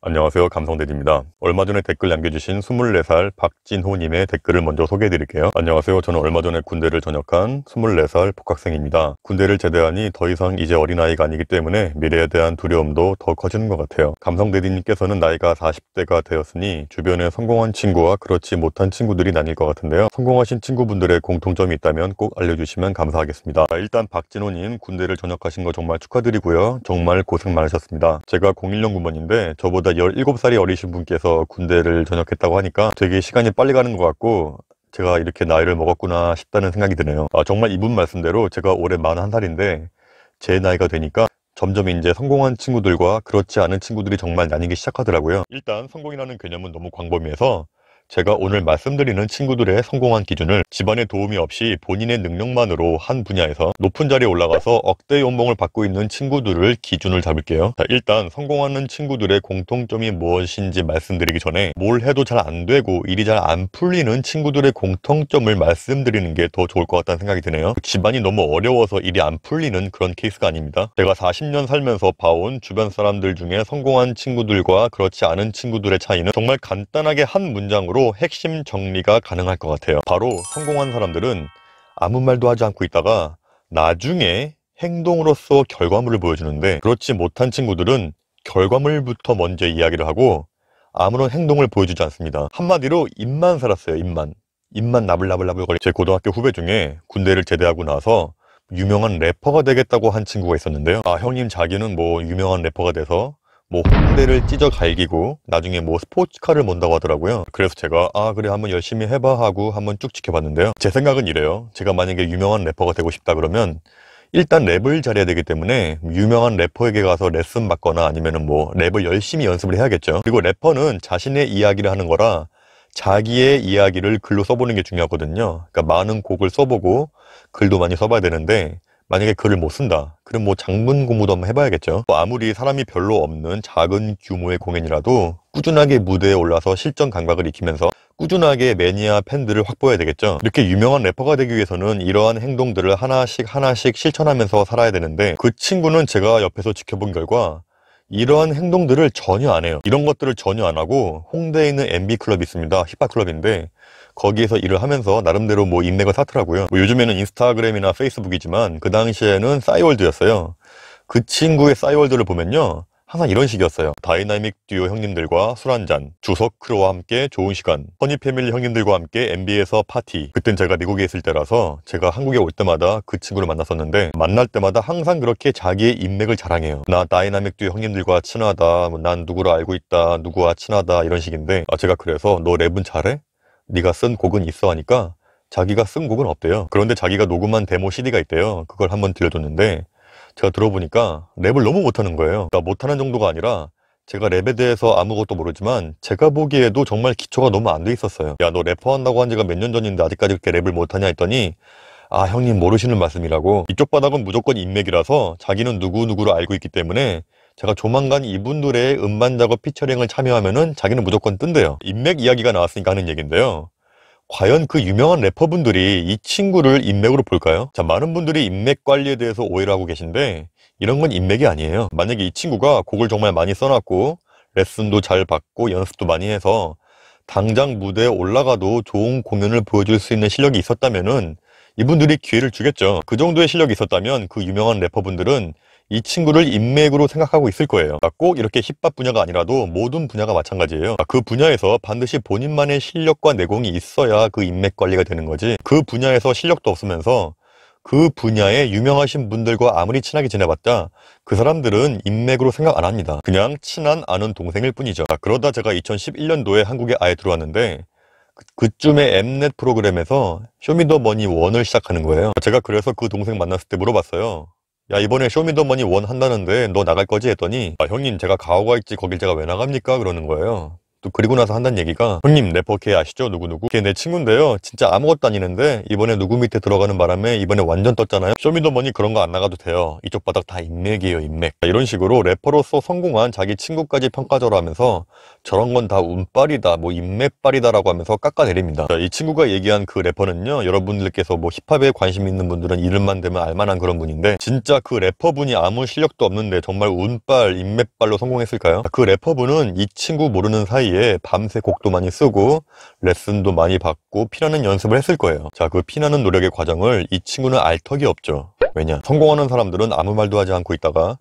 안녕하세요. 감성대디입니다. 얼마 전에 댓글 남겨주신 24살 박진호님의 댓글을 먼저 소개해드릴게요. 안녕하세요. 저는 얼마 전에 군대를 전역한 24살 복학생입니다. 군대를 제대하니 더 이상 이제 어린아이가 아니기 때문에 미래에 대한 두려움도 더 커지는 것 같아요. 감성대디님께서는 나이가 40대가 되었으니 주변에 성공한 친구와 그렇지 못한 친구들이 나뉠 것 같은데요. 성공하신 친구분들의 공통점이 있다면 꼭 알려주시면 감사하겠습니다. 일단 박진호님 군대를 전역하신 거 정말 축하드리고요. 정말 고생 많으셨습니다. 제가 01년 군번인데 저보다 17살이 어리신 분께서 군대를 전역했다고 하니까 되게 시간이 빨리 가는 것 같고 제가 이렇게 나이를 먹었구나 싶다는 생각이 드네요. 정말 이분 말씀대로 제가 올해 41살인데 제 나이가 되니까 점점 이제 성공한 친구들과 그렇지 않은 친구들이 정말 나뉘기 시작하더라고요. 일단 성공이라는 개념은 너무 광범위해서 제가 오늘 말씀드리는 친구들의 성공한 기준을 집안의 도움이 없이 본인의 능력만으로 한 분야에서 높은 자리에 올라가서 억대 연봉을 받고 있는 친구들을 기준을 잡을게요. 자, 일단 성공하는 친구들의 공통점이 무엇인지 말씀드리기 전에 뭘 해도 잘 안 되고 일이 잘 안 풀리는 친구들의 공통점을 말씀드리는 게 더 좋을 것 같다는 생각이 드네요. 집안이 너무 어려워서 일이 안 풀리는 그런 케이스가 아닙니다. 제가 40년 살면서 봐온 주변 사람들 중에 성공한 친구들과 그렇지 않은 친구들의 차이는 정말 간단하게 한 문장으로 핵심 정리가 가능할 것 같아요. 바로 성공한 사람들은 아무 말도 하지 않고 있다가 나중에 행동으로서 결과물을 보여주는데, 그렇지 못한 친구들은 결과물부터 먼저 이야기를 하고 아무런 행동을 보여주지 않습니다. 한마디로 입만 살았어요. 입만 나불나불나불거리. 제 고등학교 후배 중에 군대를 제대하고 나서 유명한 래퍼가 되겠다고 한 친구가 있었는데요. 형님 자기는 뭐 유명한 래퍼가 돼서 뭐 홍대를 찢어 갈기고 나중에 뭐 스포츠카를 mon다고 하더라고요. 그래서 제가 그래 한번 열심히 해봐 하고 한번 쭉 지켜봤는데요. 제 생각은 이래요. 제가 만약에 유명한 래퍼가 되고 싶다 그러면 일단 랩을 잘해야 되기 때문에 유명한 래퍼에게 가서 레슨 받거나 아니면은 뭐 랩을 열심히 연습을 해야겠죠. 그리고 래퍼는 자신의 이야기를 하는 거라 자기의 이야기를 글로 써보는 게 중요하거든요. 그러니까 많은 곡을 써보고 글도 많이 써봐야 되는데, 만약에 글을 못 쓴다 그럼 뭐 장문 공부도 한번 해봐야겠죠. 아무리 사람이 별로 없는 작은 규모의 공연이라도 꾸준하게 무대에 올라서 실전 감각을 익히면서 꾸준하게 매니아 팬들을 확보해야 되겠죠. 이렇게 유명한 래퍼가 되기 위해서는 이러한 행동들을 하나씩 실천하면서 살아야 되는데, 그 친구는 제가 옆에서 지켜본 결과 이러한 행동들을 전혀 안 해요. 이런 것들을 전혀 안 하고 홍대에 있는 MB클럽이 있습니다. 힙합 클럽인데 거기에서 일을 하면서 나름대로 뭐 인맥을 쌓더라고요. 뭐 요즘에는 인스타그램이나 페이스북이지만 그 당시에는 싸이월드였어요. 그 친구의 싸이월드를 보면요 항상 이런 식이었어요. 다이나믹 듀오 형님들과 술 한잔, 주석 크루와 함께 좋은 시간, 허니패밀리 형님들과 함께 MB에서 파티. 그땐 제가 미국에 있을 때라서 제가 한국에 올 때마다 그 친구를 만났었는데, 만날 때마다 항상 그렇게 자기의 인맥을 자랑해요. 나 다이나믹 듀오 형님들과 친하다, 난 누구를 알고 있다, 누구와 친하다, 이런 식인데 제가 그래서 너 랩은 잘해? 네가 쓴 곡은 있어 하니까 자기가 쓴 곡은 없대요. 그런데 자기가 녹음한 데모 CD가 있대요. 그걸 한번 들려줬는데 제가 들어보니까 랩을 너무 못하는 거예요. 그러니까 못하는 정도가 아니라 제가 랩에 대해서 아무것도 모르지만 제가 보기에도 정말 기초가 너무 안 돼 있었어요. 야, 너 래퍼 한다고 한 지가 몇 년 전인데 아직까지 그렇게 랩을 못하냐 했더니 형님 모르시는 말씀이라고. 이쪽 바닥은 무조건 인맥이라서 자기는 누구누구를 알고 있기 때문에 제가 조만간 이분들의 음반 작업 피처링을 참여하면은 자기는 무조건 뜬대요. 인맥 이야기가 나왔으니까 하는 얘기인데요. 과연 그 유명한 래퍼분들이 이 친구를 인맥으로 볼까요? 자, 많은 분들이 인맥 관리에 대해서 오해를 하고 계신데 이런 건 인맥이 아니에요. 만약에 이 친구가 곡을 정말 많이 써놨고 레슨도 잘 받고 연습도 많이 해서 당장 무대에 올라가도 좋은 공연을 보여줄 수 있는 실력이 있었다면은 이분들이 기회를 주겠죠. 그 정도의 실력이 있었다면 그 유명한 래퍼분들은 이 친구를 인맥으로 생각하고 있을 거예요. 꼭 이렇게 힙합 분야가 아니라도 모든 분야가 마찬가지예요. 그 분야에서 반드시 본인만의 실력과 내공이 있어야 그 인맥 관리가 되는 거지, 그 분야에서 실력도 없으면서 그 분야에 유명하신 분들과 아무리 친하게 지내봤자 그 사람들은 인맥으로 생각 안 합니다. 그냥 친한 아는 동생일 뿐이죠. 그러다 제가 2011년도에 한국에 아예 들어왔는데 그쯤에 엠넷 프로그램에서 쇼미더머니 1을 시작하는 거예요. 제가 그래서 그 동생 만났을 때 물어봤어요. 야, 이번에 쇼미더머니 1 한다는데 너 나갈 거지? 했더니 형님 제가 가오가 있지 거길 제가 왜 나갑니까? 그러는 거예요. 또 그리고 나서 한다는 얘기가, 형님 래퍼 걔 아시죠? 누구누구? 걔 내 친구인데요, 진짜 아무것도 아니는데 이번에 누구 밑에 들어가는 바람에 이번에 완전 떴잖아요. 쇼미더머니 그런 거 안 나가도 돼요. 이쪽 바닥 다 인맥이에요, 인맥. 이런 식으로 래퍼로서 성공한 자기 친구까지 평가절하 하면서 저런 건 다 운빨이다, 뭐 인맥빨이다 라고 하면서 깎아내립니다. 이 친구가 얘기한 그 래퍼는요, 여러분들께서 뭐 힙합에 관심 있는 분들은 이름만 대면 알만한 그런 분인데, 진짜 그 래퍼분이 아무 실력도 없는데 정말 운빨, 인맥빨로 성공했을까요? 그 래퍼분은 이 친구 모르는 사이에 밤새 곡도 많이 쓰고 레슨도 많이 받고 피나는 연습을 했을 거예요. 자, 그 피나는 노력의 과정을 이 친구는 알 턱이 없죠. 왜냐? 성공하는 사람들은 아무 말도 하지 않고 있다가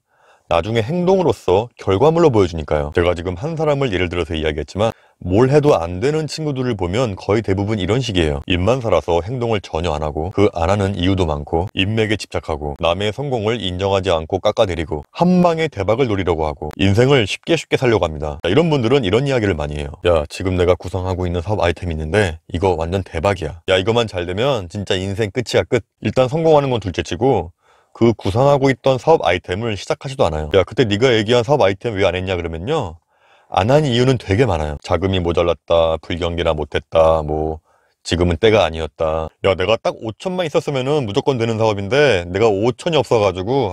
나중에 행동으로서 결과물로 보여주니까요. 제가 지금 한 사람을 예를 들어서 이야기했지만 뭘 해도 안 되는 친구들을 보면 거의 대부분 이런 식이에요. 입만 살아서 행동을 전혀 안 하고, 그 안 하는 이유도 많고, 인맥에 집착하고, 남의 성공을 인정하지 않고 깎아내리고, 한 방에 대박을 노리려고 하고, 인생을 쉽게 살려고 합니다. 자, 이런 분들은 이런 이야기를 많이 해요. 야, 지금 내가 구상하고 있는 사업 아이템이 있는데 이거 완전 대박이야. 야, 이거만 잘 되면 진짜 인생 끝이야, 끝. 일단 성공하는 건 둘째치고 그 구상하고 있던 사업 아이템을 시작하지도 않아요. 야, 그때 네가 얘기한 사업 아이템 왜 안 했냐 그러면요, 안 한 이유는 되게 많아요. 자금이 모자랐다, 불경기나 못했다, 뭐 지금은 때가 아니었다. 야, 내가 딱 5천만 있었으면은 무조건 되는 사업인데 내가 5천이 없어가지고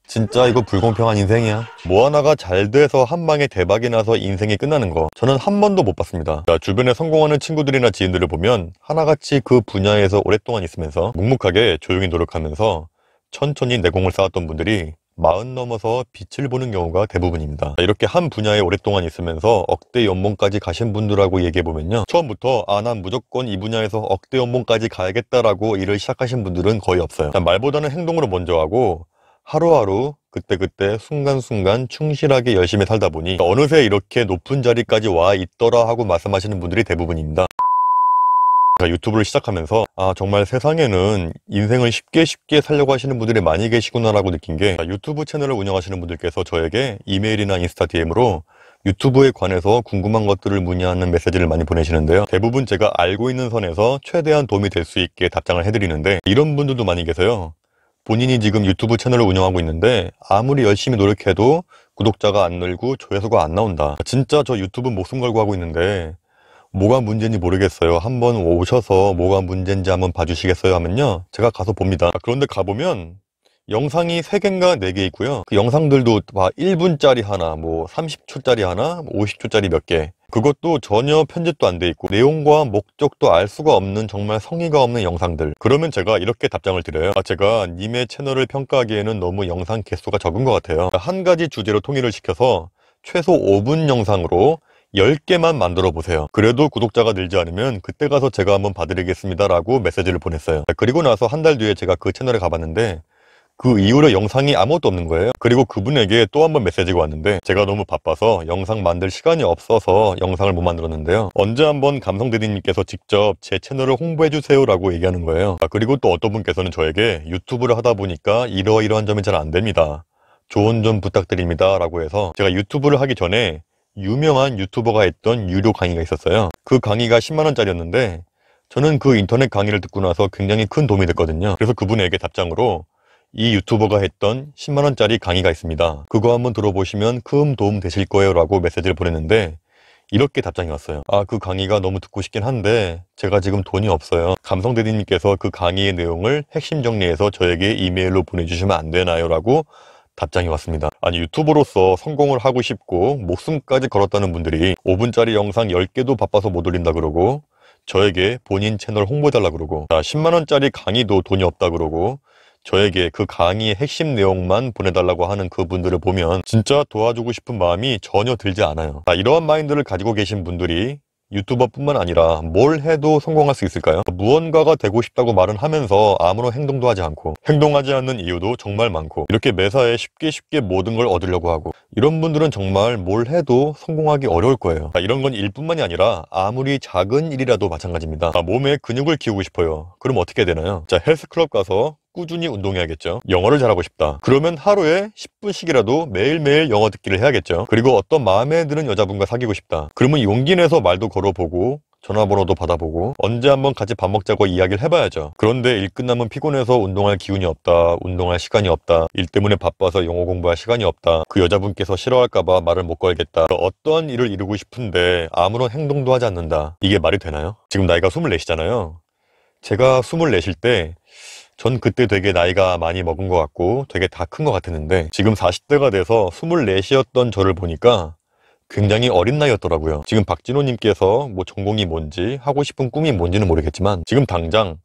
진짜 이거 불공평한 인생이야. 뭐 하나가 잘 돼서 한 방에 대박이 나서 인생이 끝나는 거 저는 한 번도 못 봤습니다. 자, 주변에 성공하는 친구들이나 지인들을 보면 하나같이 그 분야에서 오랫동안 있으면서 묵묵하게 조용히 노력하면서 천천히 내공을 쌓았던 분들이 40 넘어서 빛을 보는 경우가 대부분입니다. 이렇게 한 분야에 오랫동안 있으면서 억대 연봉까지 가신 분들하고 얘기해보면요, 처음부터 난 무조건 이 분야에서 억대 연봉까지 가야겠다라고 일을 시작하신 분들은 거의 없어요. 말보다는 행동으로 먼저 하고 하루하루 그때그때 순간순간 충실하게 열심히 살다 보니 어느새 이렇게 높은 자리까지 와 있더라 하고 말씀하시는 분들이 대부분입니다. 유튜브를 시작하면서 정말 세상에는 인생을 쉽게 살려고 하시는 분들이 많이 계시구나 라고 느낀 게, 유튜브 채널을 운영하시는 분들께서 저에게 이메일이나 인스타 DM으로 유튜브에 관해서 궁금한 것들을 문의하는 메시지를 많이 보내시는데요, 대부분 제가 알고 있는 선에서 최대한 도움이 될 수 있게 답장을 해드리는데, 이런 분들도 많이 계세요. 본인이 지금 유튜브 채널을 운영하고 있는데 아무리 열심히 노력해도 구독자가 안 늘고 조회수가 안 나온다. 진짜 저 유튜브 목숨 걸고 하고 있는데 뭐가 문제인지 모르겠어요. 한번 오셔서 뭐가 문제인지 한번 봐주시겠어요 하면요, 제가 가서 봅니다. 그런데 가보면 영상이 3개인가 4개 있고요, 그 영상들도 1분짜리 하나, 뭐 30초짜리 하나, 50초짜리 몇 개, 그것도 전혀 편집도 안 돼 있고 내용과 목적도 알 수가 없는 정말 성의가 없는 영상들. 그러면 제가 이렇게 답장을 드려요. 제가 님의 채널을 평가하기에는 너무 영상 개수가 적은 것 같아요. 한 가지 주제로 통일을 시켜서 최소 5분 영상으로 10개만 만들어 보세요. 그래도 구독자가 늘지 않으면 그때 가서 제가 한번 봐드리겠습니다 라고 메시지를 보냈어요. 그리고 나서 한 달 뒤에 제가 그 채널에 가봤는데 그 이후로 영상이 아무것도 없는 거예요. 그리고 그분에게 또 한 번 메시지가 왔는데 제가 너무 바빠서 영상 만들 시간이 없어서 영상을 못 만들었는데요, 언제 한번 감성대리님께서 직접 제 채널을 홍보해주세요 라고 얘기하는 거예요. 그리고 또 어떤 분께서는 저에게 유튜브를 하다 보니까 이러이러한 점이 잘 안 됩니다, 조언 좀 부탁드립니다 라고 해서, 제가 유튜브를 하기 전에 유명한 유튜버가 했던 유료 강의가 있었어요. 그 강의가 10만원짜리였는데 저는 그 인터넷 강의를 듣고 나서 굉장히 큰 도움이 됐거든요. 그래서 그분에게 답장으로 이 유튜버가 했던 10만원짜리 강의가 있습니다, 그거 한번 들어보시면 큰 도움 되실 거예요 라고 메시지를 보냈는데 이렇게 답장이 왔어요. 그 강의가 너무 듣고 싶긴 한데 제가 지금 돈이 없어요. 감성대리님께서 그 강의의 내용을 핵심 정리해서 저에게 이메일로 보내주시면 안 되나요? 라고 답장이 왔습니다. 아니, 유튜버로서 성공을 하고 싶고 목숨까지 걸었다는 분들이 5분짜리 영상 10개도 바빠서 못 올린다 그러고, 저에게 본인 채널 홍보해달라 그러고, 10만원짜리 강의도 돈이 없다 그러고 저에게 그 강의의 핵심 내용만 보내달라고 하는 그분들을 보면 진짜 도와주고 싶은 마음이 전혀 들지 않아요. 이러한 마인드를 가지고 계신 분들이 유튜버뿐만 아니라 뭘 해도 성공할 수 있을까요? 무언가가 되고 싶다고 말은 하면서 아무런 행동도 하지 않고, 행동하지 않는 이유도 정말 많고, 이렇게 매사에 쉽게 모든 걸 얻으려고 하고, 이런 분들은 정말 뭘 해도 성공하기 어려울 거예요. 이런 건 일뿐만이 아니라 아무리 작은 일이라도 마찬가지입니다. 몸에 근육을 키우고 싶어요. 그럼 어떻게 해야 되나요? 헬스클럽 가서 꾸준히 운동해야겠죠. 영어를 잘하고 싶다, 그러면 하루에 10분씩이라도 매일매일 영어 듣기를 해야겠죠. 그리고 어떤 마음에 드는 여자분과 사귀고 싶다, 그러면 용기 내서 말도 걸어보고 전화번호도 받아보고 언제 한번 같이 밥 먹자고 이야기를 해봐야죠. 그런데 일 끝나면 피곤해서 운동할 기운이 없다, 운동할 시간이 없다, 일 때문에 바빠서 영어 공부할 시간이 없다, 그 여자분께서 싫어할까봐 말을 못 걸겠다, 어떠한 일을 이루고 싶은데 아무런 행동도 하지 않는다. 이게 말이 되나요? 지금 나이가 24이잖아요. 제가 24일 때 전 그때 되게 나이가 많이 먹은 것 같고 되게 다 큰 것 같았는데, 지금 40대가 돼서 24이었던 저를 보니까 굉장히 어린 나이였더라고요. 지금 박진호님께서 뭐 전공이 뭔지 하고 싶은 꿈이 뭔지는 모르겠지만, 지금 당장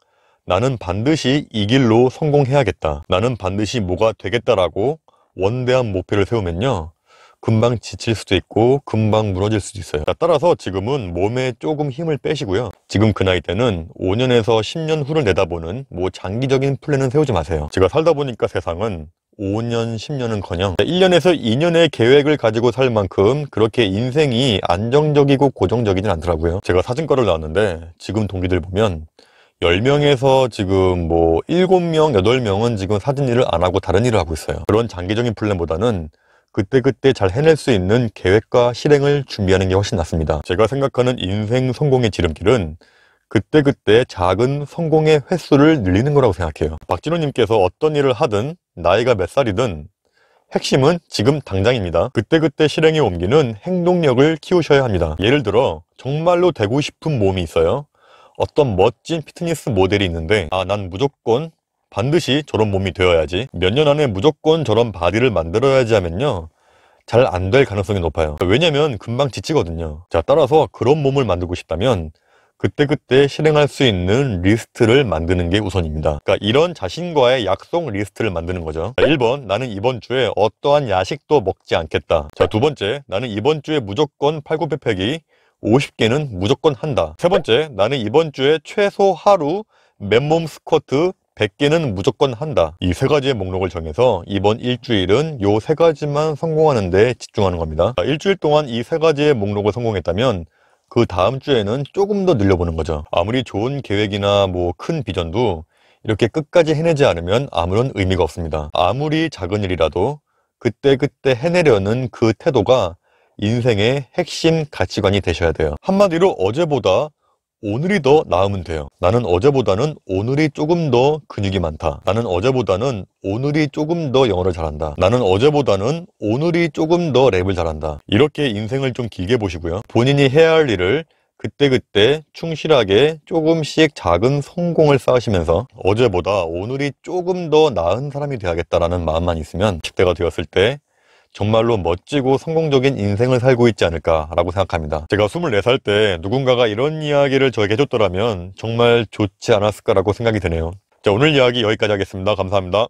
나는 반드시 이 길로 성공해야겠다, 나는 반드시 뭐가 되겠다라고 원대한 목표를 세우면요, 금방 지칠 수도 있고 금방 무너질 수도 있어요. 따라서 지금은 몸에 조금 힘을 빼시고요, 지금 그 나이 때는 5년에서 10년 후를 내다보는 뭐 장기적인 플랜은 세우지 마세요. 제가 살다 보니까 세상은 5년, 10년은커녕 1년에서 2년의 계획을 가지고 살 만큼 그렇게 인생이 안정적이고 고정적이진 않더라고요. 제가 사진과를 나왔는데 지금 동기들 보면 10명에서 지금 뭐 7명, 8명은 지금 사진 일을 안 하고 다른 일을 하고 있어요. 그런 장기적인 플랜보다는 그때그때 잘 해낼 수 있는 계획과 실행을 준비하는 게 훨씬 낫습니다. 제가 생각하는 인생 성공의 지름길은 그때그때 작은 성공의 횟수를 늘리는 거라고 생각해요. 박진호님께서 어떤 일을 하든 나이가 몇 살이든 핵심은 지금 당장입니다. 그때그때 실행에 옮기는 행동력을 키우셔야 합니다. 예를 들어 정말로 되고 싶은 몸이 있어요. 어떤 멋진 피트니스 모델이 있는데, 난 무조건 반드시 저런 몸이 되어야지, 몇 년 안에 무조건 저런 바디를 만들어야지 하면요, 잘 안 될 가능성이 높아요. 왜냐면 금방 지치거든요. 자, 따라서 그런 몸을 만들고 싶다면 그때그때 실행할 수 있는 리스트를 만드는 게 우선입니다. 그러니까 이런 자신과의 약속 리스트를 만드는 거죠. 자, 1번, 나는 이번 주에 어떠한 야식도 먹지 않겠다. 자, 두 번째, 나는 이번 주에 무조건 팔굽혀펴기 50개는 무조건 한다. 세 번째, 나는 이번 주에 최소 하루 맨몸 스쿼트 100개는 무조건 한다. 이 세 가지의 목록을 정해서 이번 일주일은 요 세 가지만 성공하는 데 집중하는 겁니다. 자, 일주일 동안 이 세 가지의 목록을 성공했다면 그 다음 주에는 조금 더 늘려보는 거죠. 아무리 좋은 계획이나 뭐 큰 비전도 이렇게 끝까지 해내지 않으면 아무런 의미가 없습니다. 아무리 작은 일이라도 그때그때 해내려는 그 태도가 인생의 핵심 가치관이 되셔야 돼요. 한마디로 어제보다 오늘이 더 나으면 돼요. 나는 어제보다는 오늘이 조금 더 근육이 많다. 나는 어제보다는 오늘이 조금 더 영어를 잘한다. 나는 어제보다는 오늘이 조금 더 랩을 잘한다. 이렇게 인생을 좀 길게 보시고요, 본인이 해야 할 일을 그때그때 충실하게 조금씩 작은 성공을 쌓으시면서 어제보다 오늘이 조금 더 나은 사람이 되어야겠다라는 마음만 있으면 10대가 되었을 때 정말로 멋지고 성공적인 인생을 살고 있지 않을까라고 생각합니다. 제가 24살 때 누군가가 이런 이야기를 저에게 해줬더라면 정말 좋지 않았을까라고 생각이 드네요. 자, 오늘 이야기 여기까지 하겠습니다. 감사합니다.